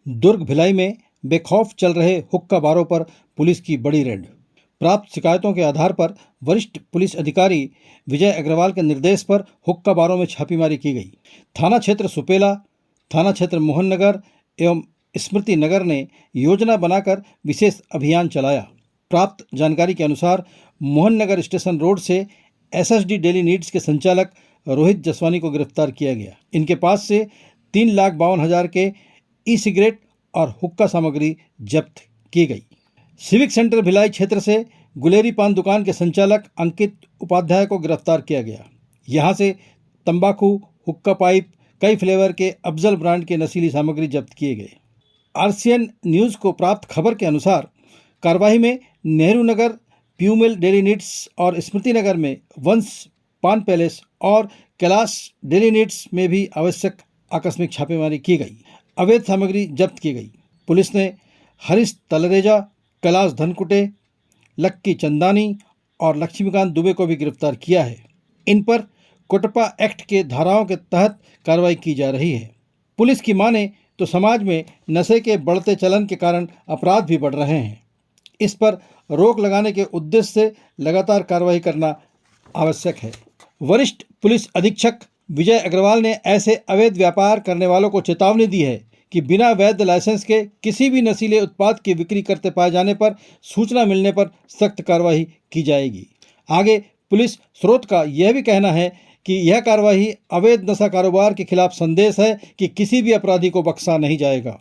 दुर्ग भिलाई में बेखौफ चल रहे हुक्का बारों पर पुलिस की बड़ी रेड। प्राप्त शिकायतों के आधार पर वरिष्ठ पुलिस अधिकारी विजय अग्रवाल के निर्देश पर हुक्का बारों में छापेमारी की गई। थाना क्षेत्र सुपेला, थाना क्षेत्र मोहन नगर एवं स्मृति नगर ने योजना बनाकर विशेष अभियान चलाया। प्राप्त जानकारी के अनुसार मोहन नगर स्टेशन रोड से एसएसडी डेली नीड्स के संचालक रोहित जसवानी को गिरफ्तार किया गया। इनके पास से 3,52,000 के ई सिगरेट और हुक्का सामग्री जब्त की गई। सिविक सेंटर भिलाई क्षेत्र से गुलेरी पान दुकान के संचालक अंकित उपाध्याय को गिरफ्तार किया गया। यहां से तंबाकू, हुक्का पाइप, कई फ्लेवर के अफजल ब्रांड के नशीली सामग्री जब्त किए गए। आरसीएन न्यूज़ को प्राप्त खबर के अनुसार कार्रवाई में नेहरू नगर, प्यूमेल डेली नीड्स और स्मृति नगर में वंश पान पैलेस और कैलाश डेली नीड्स में भी आवश्यक आकस्मिक छापेमारी की गई। अवैध सामग्री जब्त की गई। पुलिस ने हरीश तलरेजा, कैलाश धनकुटे, लक्की चंदानी और लक्ष्मीकांत दुबे को भी गिरफ्तार किया है। इन पर कोटपा एक्ट के धाराओं के तहत कार्रवाई की जा रही है। पुलिस की माने तो समाज में नशे के बढ़ते चलन के कारण अपराध भी बढ़ रहे हैं। इस पर रोक लगाने के उद्देश्य से लगातार कार्रवाई करना आवश्यक है। वरिष्ठ पुलिस अधीक्षक विजय अग्रवाल ने ऐसे अवैध व्यापार करने वालों को चेतावनी दी है कि बिना वैध लाइसेंस के किसी भी नशीले उत्पाद की बिक्री करते पाए जाने पर सूचना मिलने पर सख्त कार्रवाई की जाएगी। आगे पुलिस स्रोत का यह भी कहना है कि यह कार्रवाई अवैध नशा कारोबार के खिलाफ संदेश है कि किसी भी अपराधी को बख्शा नहीं जाएगा।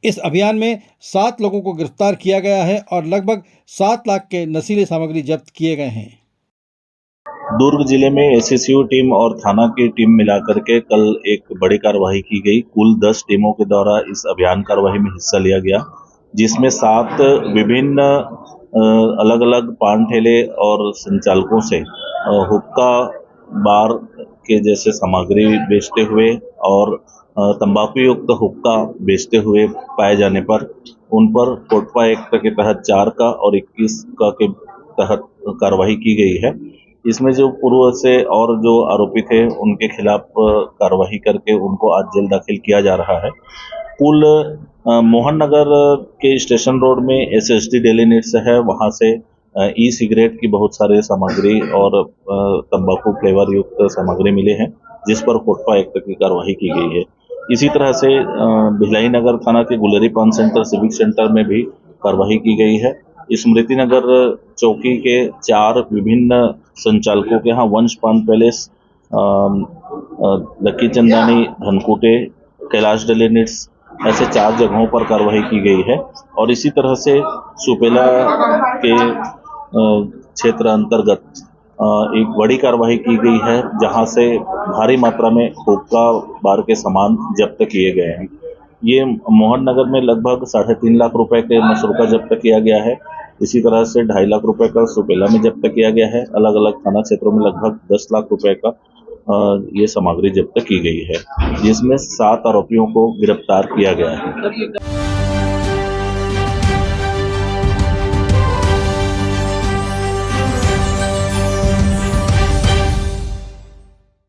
इस अभियान में 7 लोगों को गिरफ्तार किया गया है और लगभग 7 लाख के नशीले सामग्री जब्त किए गए हैं। दुर्ग जिले में एसएसयू टीम और थाना की टीम मिलाकर के कल एक बड़ी कार्रवाई की गई। कुल 10 टीमों के द्वारा इस अभियान कार्रवाई में हिस्सा लिया गया, जिसमें 7 विभिन्न अलग अलग पान ठेले और संचालकों से हुक्का बार के जैसे सामग्री बेचते हुए और तंबाकू युक्त हुक्का बेचते हुए पाए जाने पर उन पर कोटपा एक्ट के तहत 4 का और 21 का के तहत कार्रवाई की गई है। इसमें जो पूर्व से और जो आरोपी थे उनके खिलाफ कार्रवाई करके उनको आज जेल दाखिल किया जा रहा है। कुल मोहन नगर के स्टेशन रोड में एसएसडी डेली नीड्स है, वहां से ई सिगरेट की बहुत सारे सामग्री और तंबाकू फ्लेवर युक्त सामग्री मिले हैं, जिस पर कोटपा एक्ट की कार्रवाई की गई है। इसी तरह से भिलाई नगर थाना के गुलेरी पान सेंटर, सिविक सेंटर में भी कार्रवाई की गई है। स्मृति नगर चौकी के 4 विभिन्न संचालकों के यहाँ वंश पान पैलेस, लक्की चंदानी, धनकुटे, कैलाश डेली नीड्स ऐसे 4 जगहों पर कार्रवाई की गई है। और इसी तरह से सुपेला के क्षेत्र अंतर्गत एक बड़ी कार्रवाई की गई है, जहां से भारी मात्रा में हुक्का बार के सामान जब्त किए गए हैं। ये मोहन नगर में लगभग 3.5 लाख रुपए के मशरूका जब्त किया गया है। इसी तरह से 2.5 लाख रुपए का सुपेला में जब्त किया गया है। अलग अलग थाना क्षेत्रों में लगभग 10 लाख रुपए का ये सामग्री जब्त की गई है, जिसमें 7 आरोपियों को गिरफ्तार किया गया है।